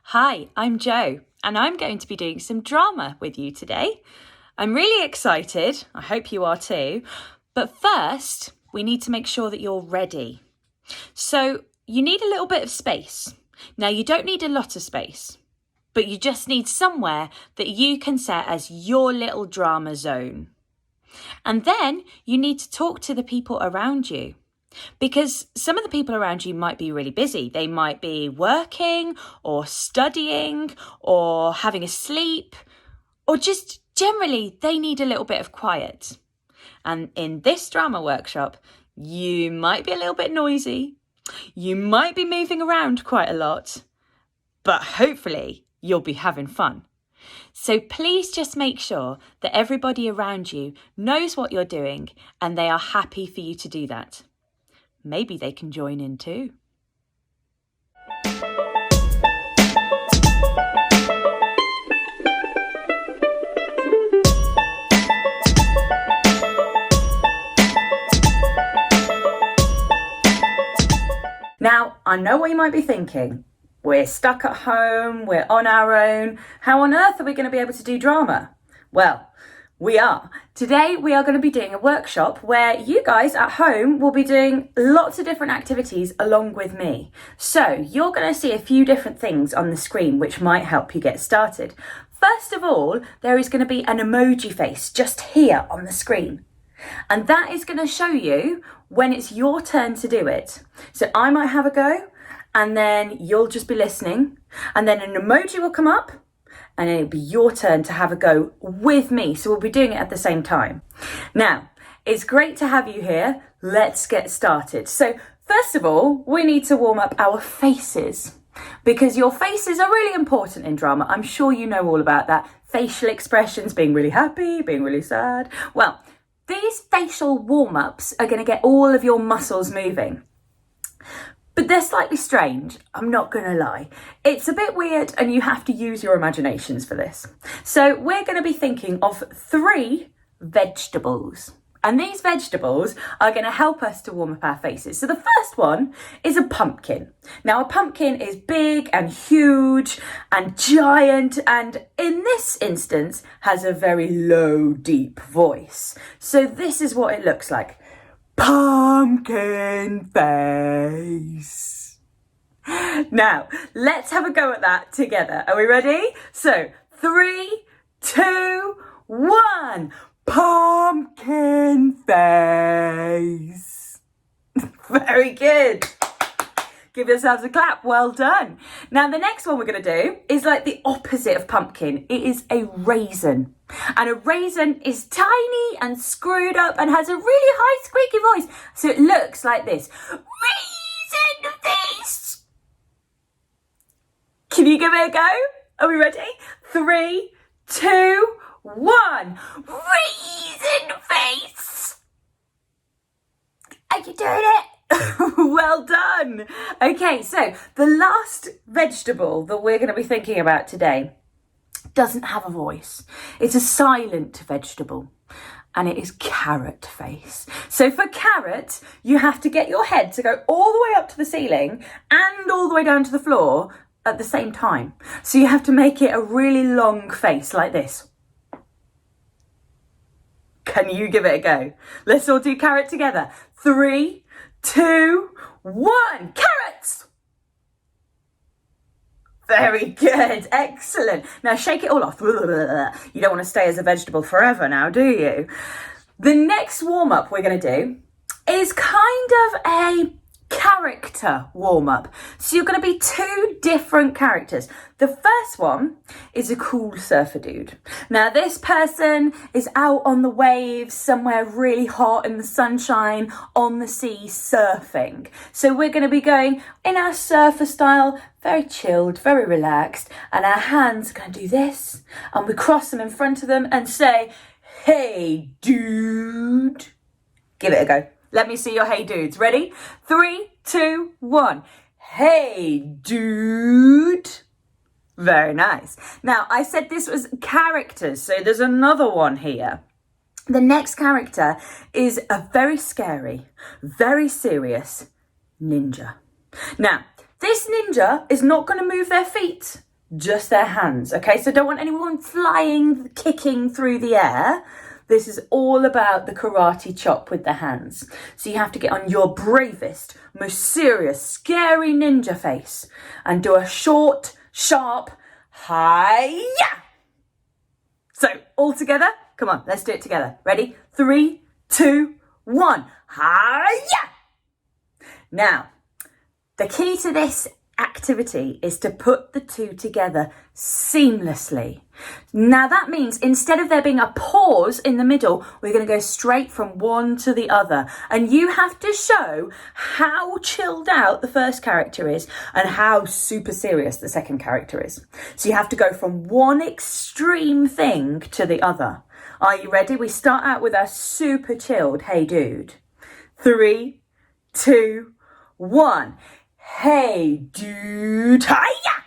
Hi, I'm Jo, and I'm going to be doing some drama with you today. I'm really excited. I hope you are too. But first, we need to make sure that you're ready. So you need a little bit of space. Now, you don't need a lot of space, but you just need somewhere that you can set as your little drama zone. And then you need to talk to the people around you. Because some of the people around you might be really busy. They might be working or studying or having a sleep, or just generally they need a little bit of quiet. And in this drama workshop, you might be a little bit noisy. You might be moving around quite a lot, but hopefully you'll be having fun. So please just make sure that everybody around you knows what you're doing and they are happy for you to do that. Maybe they can join in too. Now, I know what you might be thinking. We're stuck at home, we're on our own. How on earth are we going to be able to do drama? Well, we are. Today we are going to be doing a workshop where you guys at home will be doing lots of different activities along with me. So you're going to see a few different things on the screen which might help you get started. First of all, there is going to be an emoji face just here on the screen. And that is going to show you when it's your turn to do it. So I might have a go and then you'll just be listening and then an emoji will come up. And it'll be your turn to have a go with me. So we'll be doing it at the same time. Now, it's great to have you here. Let's get started. So first of all, we need to warm up our faces because your faces are really important in drama. I'm sure you know all about that. Facial expressions, being really happy, being really sad. Well, these facial warm-ups are going to get all of your muscles moving. But they're slightly strange, I'm not going to lie. It's a bit weird and you have to use your imaginations for this. So we're going to be thinking of 3 vegetables. And these vegetables are going to help us to warm up our faces. So the first one is a pumpkin. Now a pumpkin is big and huge and giant and in this instance has a very low, deep voice. So this is what it looks like. Pumpkin face. Now, let's have a go at that together. Are we ready? So, 3, 2, 1. Pumpkin face. Very good. Give yourselves a clap. Well done. Now, the next one we're going to do is like the opposite of pumpkin. It is a raisin. And a raisin is tiny and screwed up and has a really high squeaky voice. So it looks like this. Raisin face. Can you give it a go? Are we ready? 3, 2, 1. Raisin face. Are you doing it? Well done. Okay, so the last vegetable that we're going to be thinking about today doesn't have a voice. It's a silent vegetable and it is carrot face. So for carrot, you have to get your head to go all the way up to the ceiling and all the way down to the floor at the same time. So you have to make it a really long face like this. Can you give it a go? Let's all do carrot together. 3, 2, 1. Carrots! Very good. Excellent. Now shake it all off. You don't want to stay as a vegetable forever now, do you? The next warm-up we're going to do is kind of a character warm-up. So you're going to be 2 different characters. The first one is a cool surfer dude. Now this person is out on the waves somewhere really hot in the sunshine on the sea surfing. So we're going to be going in our surfer style, very chilled, very relaxed, and our hands are going to do this and we cross them in front of them and say, "Hey dude." Give it a go. Let me see your hey dudes. Ready? 3, 2, 1. Hey dude. Very nice. Now, I said this was characters, so there's another one here. The next character is a very scary, very serious ninja. Now, this ninja is not going to move their feet just their hands, okay? So don't want anyone flying, kicking through the air. This is all about the karate chop with the hands. So you have to get on your bravest, most serious, scary ninja face and do a short, sharp, hi-ya! So all together, come on, let's do it together. Ready? 3, 2, 1, hi-ya! Now, the key to this activity is to put the two together seamlessly. Now that means instead of there being a pause in the middle, we're going to go straight from one to the other. And you have to show how chilled out the first character is and how super serious the second character is. So you have to go from one extreme thing to the other. Are you ready? We start out with a super chilled, hey dude. 3, 2, 1. Hey, dude, hiya!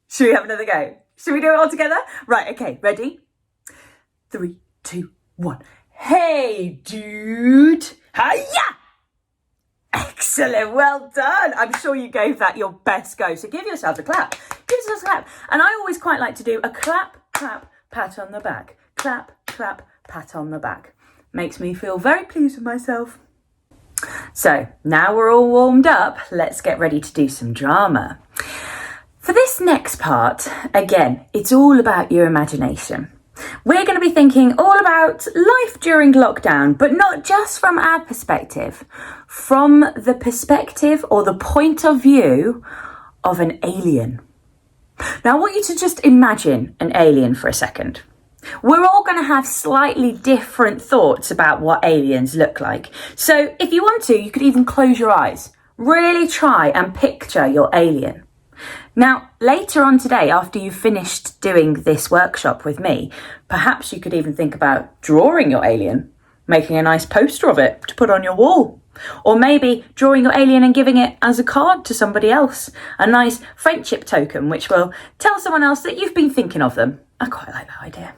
Should we have another go? Should we do it all together? Right, okay, ready? 3, 2, 1. Hey, dude, hiya! Excellent, well done. I'm sure you gave that your best go. So give yourself a clap. Give yourself a clap. And I always quite like to do a clap, clap, pat on the back. Clap, clap, pat on the back. Makes me feel very pleased with myself. So now we're all warmed up, let's get ready to do some drama. For this next part, again, it's all about your imagination. We're going to be thinking all about life during lockdown, but not just from our perspective, from the perspective or the point of view of an alien. Now I want you to just imagine an alien for a second. We're all going to have slightly different thoughts about what aliens look like. So if you want to, you could even close your eyes. Really try and picture your alien. Now, later on today, after you've finished doing this workshop with me, perhaps you could even think about drawing your alien, making a nice poster of it to put on your wall. Or maybe drawing your alien and giving it as a card to somebody else. A nice friendship token, which will tell someone else that you've been thinking of them. I quite like that idea.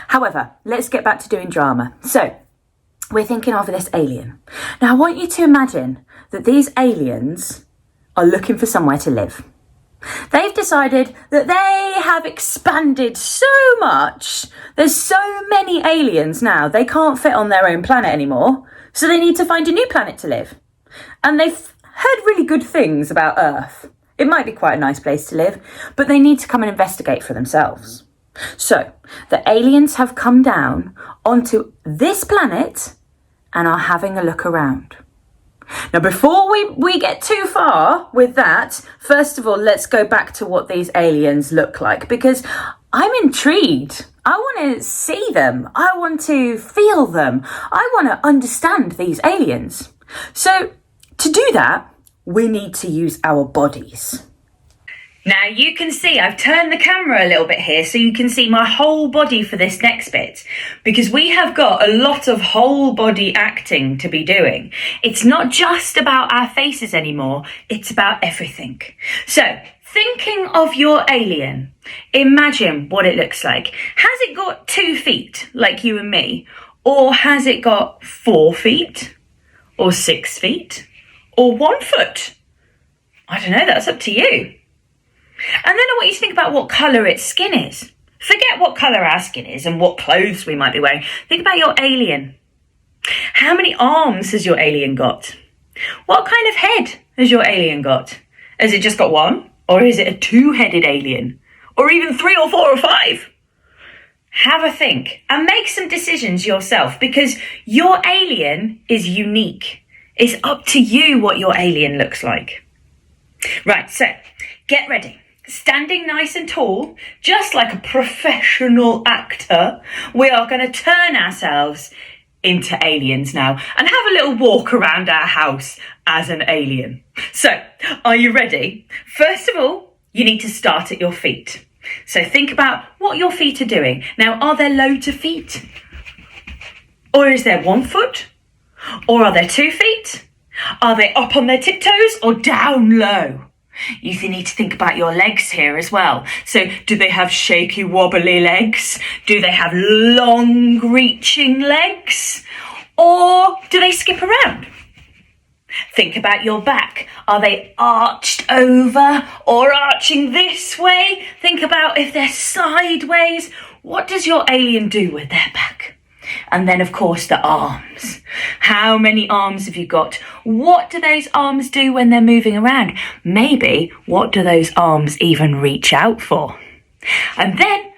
However, let's get back to doing drama. So, we're thinking of this alien. Now, I want you to imagine that these aliens are looking for somewhere to live. They've decided that they have expanded so much. There's so many aliens now, they can't fit on their own planet anymore. So they need to find a new planet to live. And they've heard really good things about Earth. It might be quite a nice place to live, but they need to come and investigate for themselves. So, the aliens have come down onto this planet and are having a look around. Now, before we get too far with that, first of all, let's go back to what these aliens look like, because I'm intrigued. I want to see them. I want to feel them. I want to understand these aliens. So, to do that, we need to use our bodies. Now you can see I've turned the camera a little bit here so you can see my whole body for this next bit, because we have got a lot of whole body acting to be doing. It's not just about our faces anymore, it's about everything. So thinking of your alien, imagine what it looks like. Has it got 2 feet like you and me? Or has it got 4 feet? Or 6 feet? Or 1 foot? I don't know, that's up to you. And then I want you to think about what colour its skin is. Forget what colour our skin is and what clothes we might be wearing. Think about your alien. How many arms has your alien got? What kind of head has your alien got? Has it just got 1? Or is it a 2-headed alien? Or even 3 or 4 or 5? Have a think and make some decisions yourself, because your alien is unique. It's up to you what your alien looks like. Right, so get ready. Standing nice and tall, just like a professional actor, we are going to turn ourselves into aliens now and have a little walk around our house as an alien. So, are you ready? First of all, you need to start at your feet. So think about what your feet are doing. Now, are there loads of feet? Or is there 1 foot? Or are there 2 feet? Are they up on their tiptoes or down low? You need to think about your legs here as well. So do they have shaky, wobbly legs? Do they have long, reaching legs? Or do they skip around? Think about your back. Are they arched over or arching this way? Think about if they're sideways. What does your alien do with their back? And then, of course, the arms. How many arms have you got? What do those arms do when they're moving around? Maybe, what do those arms even reach out for? And then,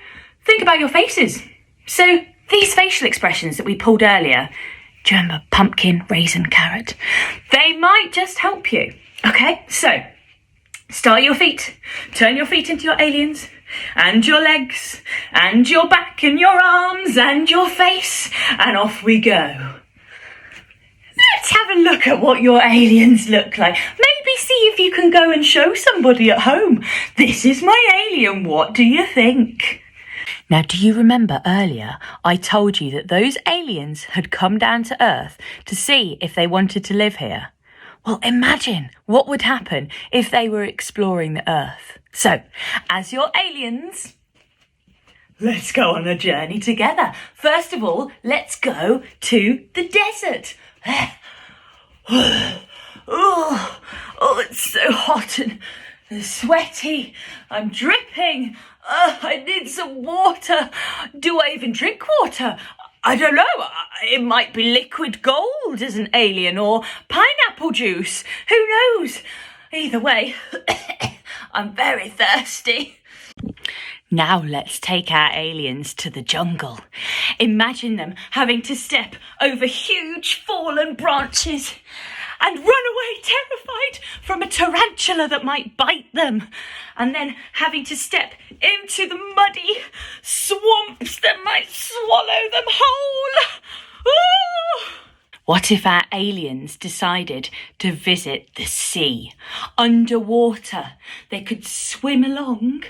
think about your faces. So, these facial expressions that we pulled earlier, do you remember pumpkin, raisin, carrot? They might just help you. Okay, so start your feet. Turn your feet into your aliens and your legs and your back and your arms and your face. And off we go. Let's have a look at what your aliens look like. Maybe see if you can go and show somebody at home. This is my alien. What do you think? Now, do you remember earlier I told you that those aliens had come down to Earth to see if they wanted to live here? Well, imagine what would happen if they were exploring the Earth. So, as your aliens, let's go on a journey together. First of all, let's go to the desert. Oh, it's so hot and sweaty. I'm dripping. I need some water. Do I even drink water? I don't know. It might be liquid gold as an alien or pineapple juice. Who knows? Either way, I'm very thirsty. Now let's take our aliens to the jungle. Imagine them having to step over huge fallen branches and run away terrified from a tarantula that might bite them, and then having to step into the muddy swamps that might swallow them whole. Ooh! What if our aliens decided to visit the sea? Underwater, they could swim along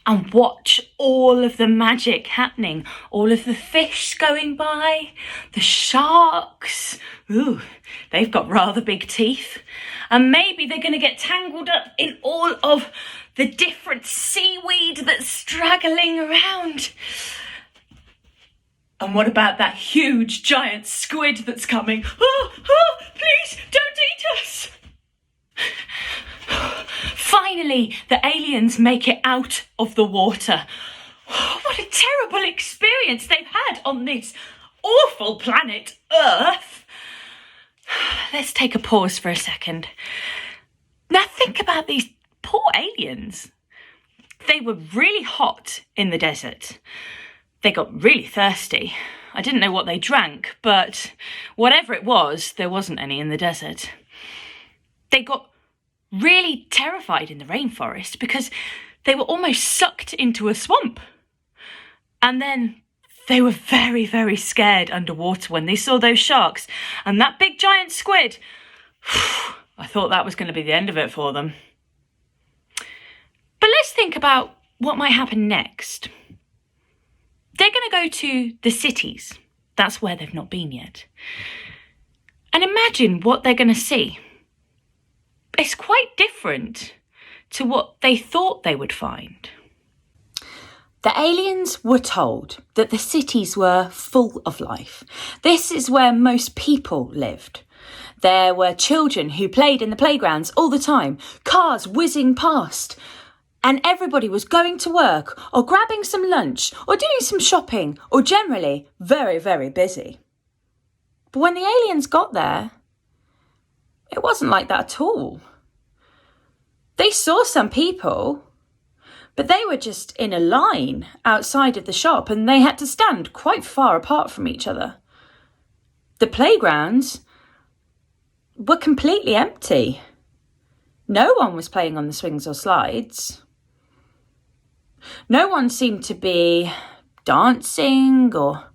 and watch all of the magic happening, all of the fish going by, the sharks. Ooh, they've got rather big teeth. And maybe they're going to get tangled up in all of the different seaweed that's straggling around. And what about that huge giant squid that's coming? Oh, please don't eat us. Finally, the aliens make it out of the water. What a terrible experience they've had on this awful planet Earth. Let's take a pause for a second. Now think about these poor aliens. They were really hot in the desert. They got really thirsty. I didn't know what they drank, but whatever it was, there wasn't any in the desert. They got really terrified in the rainforest because they were almost sucked into a swamp. And then they were very, very scared underwater when they saw those sharks and that big giant squid. I thought that was going to be the end of it for them. But let's think about what might happen next. They're going to go to the cities. That's where they've not been yet. And imagine what they're going to see. It's quite different to what they thought they would find. The aliens were told that the cities were full of life. This is where most people lived. There were children who played in the playgrounds all the time, cars whizzing past, and everybody was going to work or grabbing some lunch or doing some shopping or generally very, very busy. But when the aliens got there, it wasn't like that at all. They saw some people, but they were just in a line outside of the shop and they had to stand quite far apart from each other. The playgrounds were completely empty. No one was playing on the swings or slides. No one seemed to be dancing or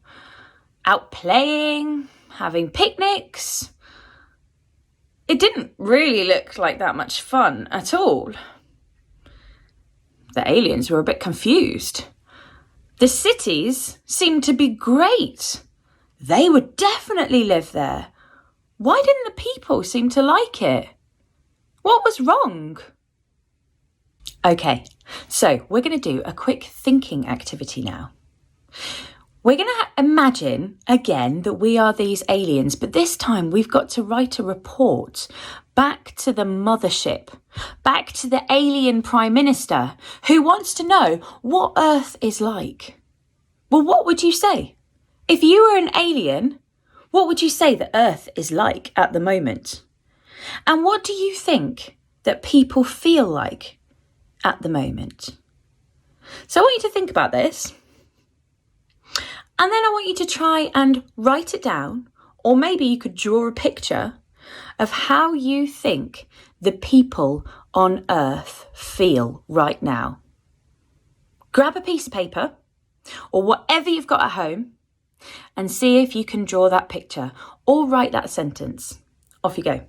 out playing, having picnics. It didn't really look like that much fun at all. The aliens were a bit confused. The cities seemed to be great. They would definitely live there. Why didn't the people seem to like it? What was wrong? Okay, so we're going to do a quick thinking activity now. We're going to imagine again that we are these aliens, but this time we've got to write a report back to the mothership, back to the alien Prime Minister who wants to know what Earth is like. Well, what would you say? If you were an alien, what would you say that Earth is like at the moment? And what do you think that people feel like at the moment? So I want you to think about this. And then I want you to try and write it down, or maybe you could draw a picture of how you think the people on Earth feel right now. Grab a piece of paper or whatever you've got at home and see if you can draw that picture or write that sentence. Off you go.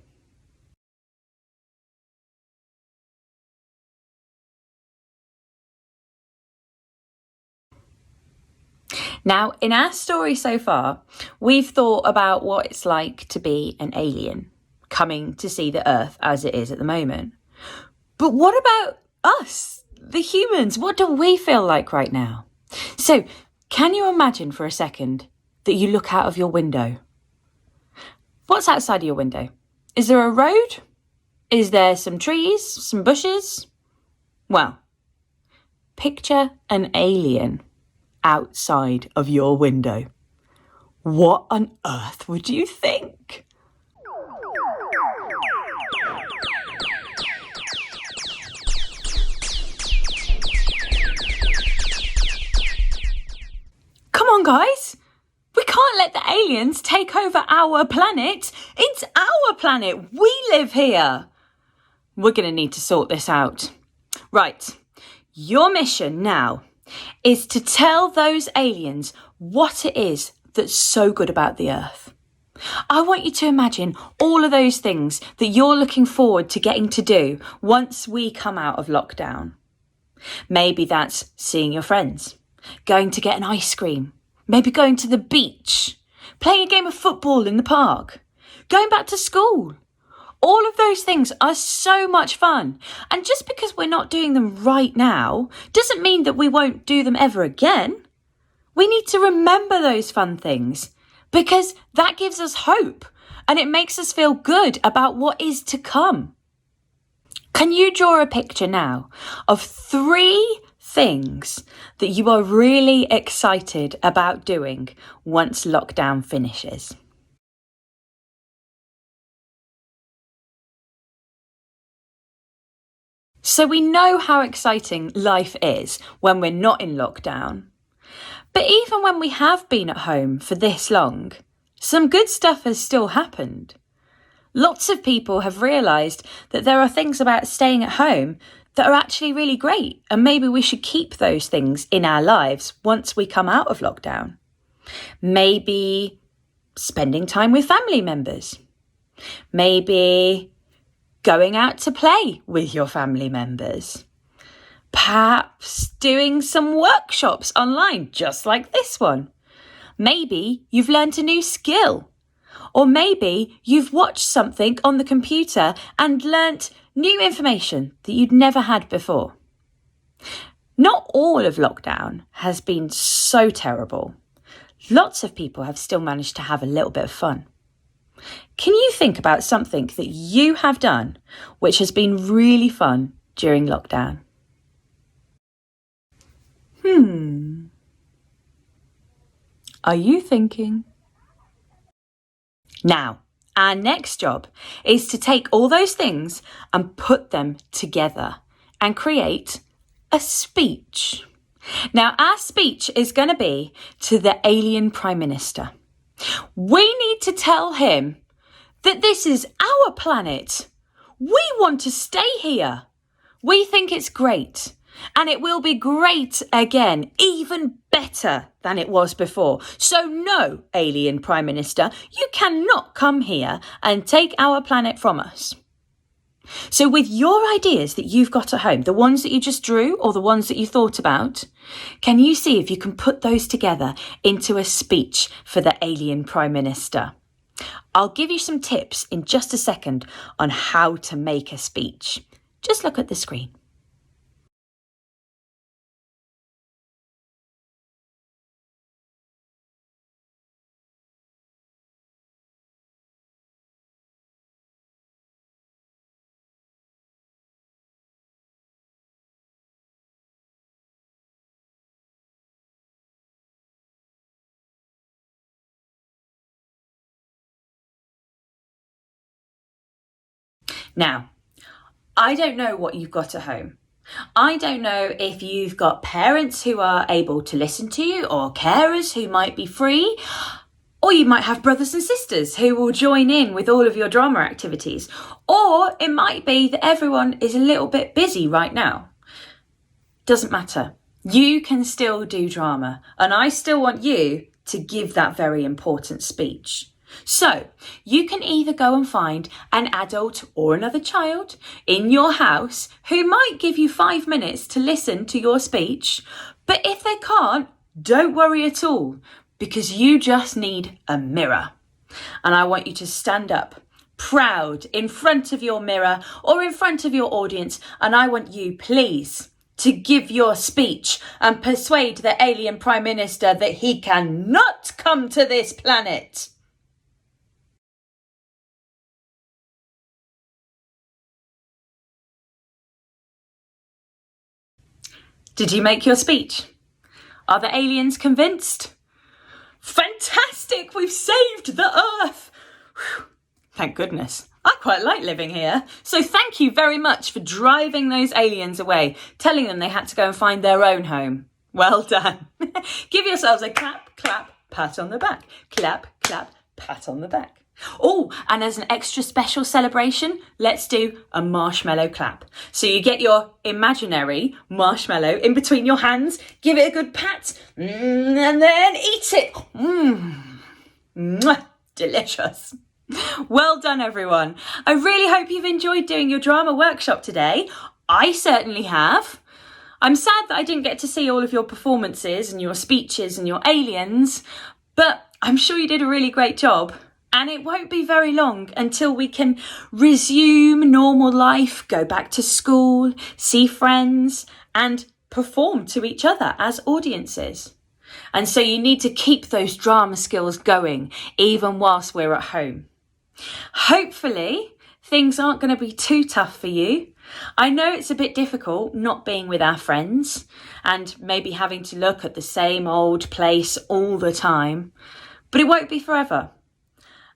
Now, in our story so far, we've thought about what it's like to be an alien coming to see the Earth as it is at the moment. But what about us, the humans? What do we feel like right now? So, can you imagine for a second that you look out of your window? What's outside of your window? Is there a road? Is there some trees, some bushes? Well, picture an alien outside of your window. What on earth would you think? Come on, guys. We can't let the aliens take over our planet. It's our planet. We live here. We're going to need to sort this out. Right. Your mission now is to tell those aliens what it is that's so good about the Earth. I want you to imagine all of those things that you're looking forward to getting to do once we come out of lockdown. Maybe that's seeing your friends, going to get an ice cream, maybe going to the beach, playing a game of football in the park, going back to school. All of those things are so much fun. And just because we're not doing them right now doesn't mean that we won't do them ever again. We need to remember those fun things because that gives us hope and it makes us feel good about what is to come. Can you draw a picture now of 3 things that you are really excited about doing once lockdown finishes? So we know how exciting life is when we're not in lockdown. But even when we have been at home for this long, some good stuff has still happened. Lots of people have realised that there are things about staying at home that are actually really great, and maybe we should keep those things in our lives once we come out of lockdown. Maybe spending time with family members. Maybe going out to play with your family members. Perhaps doing some workshops online, just like this one. Maybe you've learnt a new skill. Or maybe you've watched something on the computer and learnt new information that you'd never had before. Not all of lockdown has been so terrible. Lots of people have still managed to have a little bit of fun. Can you think about something that you have done which has been really fun during lockdown? Are you thinking? Now, our next job is to take all those things and put them together and create a speech. Now, our speech is going to be to the alien Prime Minister. We need to tell him that this is our planet. We want to stay here. We think it's great. And it will be great again, even better than it was before. So no, alien Prime Minister, you cannot come here and take our planet from us. So with your ideas that you've got at home, the ones that you just drew or the ones that you thought about, can you see if you can put those together into a speech for the alien Prime Minister? I'll give you some tips in just a second on how to make a speech. Just look at the screen. Now, I don't know what you've got at home. I don't know if you've got parents who are able to listen to you, or carers who might be free, or you might have brothers and sisters who will join in with all of your drama activities. Or it might be that everyone is a little bit busy right now. Doesn't matter. You can still do drama, and I still want you to give that very important speech. So you can either go and find an adult or another child in your house who might give you 5 minutes to listen to your speech. But if they can't, don't worry at all, because you just need a mirror. And I want you to stand up proud in front of your mirror or in front of your audience. And I want you, please, to give your speech and persuade the alien Prime Minister that he cannot come to this planet. Did you make your speech? Are the aliens convinced? Fantastic! We've saved the Earth! Whew. Thank goodness. I quite like living here. So thank you very much for driving those aliens away, telling them they had to go and find their own home. Well done. Give yourselves a clap, clap, pat on the back. Clap, clap, pat on the back. Oh, and as an extra special celebration, let's do a marshmallow clap. So you get your imaginary marshmallow in between your hands, give it a good pat, and then eat it. Delicious. Well done, everyone. I really hope you've enjoyed doing your drama workshop today. I certainly have. I'm sad that I didn't get to see all of your performances and your speeches and your aliens, but I'm sure you did a really great job. And it won't be very long until we can resume normal life, go back to school, see friends, and perform to each other as audiences. And so you need to keep those drama skills going, even whilst we're at home. Hopefully, things aren't going to be too tough for you. I know it's a bit difficult not being with our friends and maybe having to look at the same old place all the time, but it won't be forever.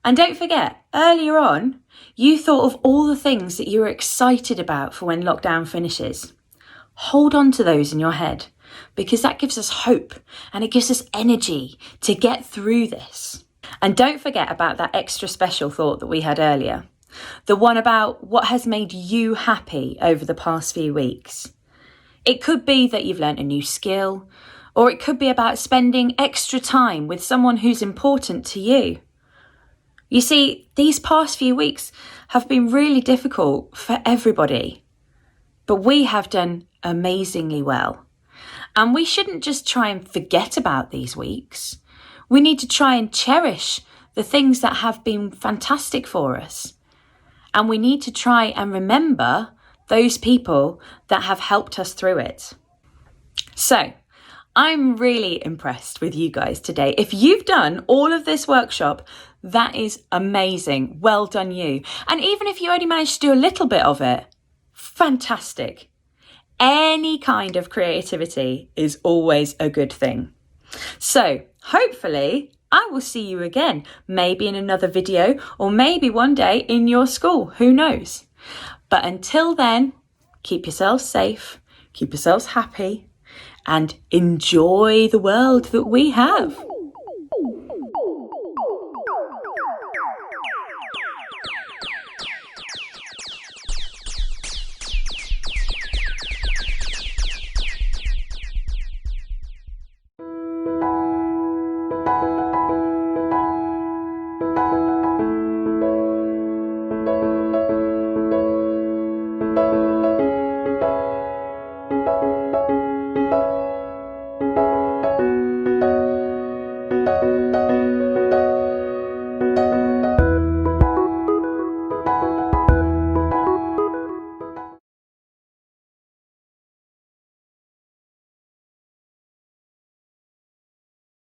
And don't forget, earlier on, you thought of all the things that you were excited about for when lockdown finishes. Hold on to those in your head, because that gives us hope and it gives us energy to get through this. And don't forget about that extra special thought that we had earlier, the one about what has made you happy over the past few weeks. It could be that you've learnt a new skill, or it could be about spending extra time with someone who's important to you. You see, these past few weeks have been really difficult for everybody, but we have done amazingly well. And we shouldn't just try and forget about these weeks. We need to try and cherish the things that have been fantastic for us. And we need to try and remember those people that have helped us through it. So, I'm really impressed with you guys today. If you've done all of this workshop, that is amazing. Well done you. And even if you only managed to do a little bit of it, fantastic. Any kind of creativity is always a good thing. So hopefully I will see you again, maybe in another video or maybe one day in your school, who knows? But until then, keep yourselves safe, keep yourselves happy, and enjoy the world that we have.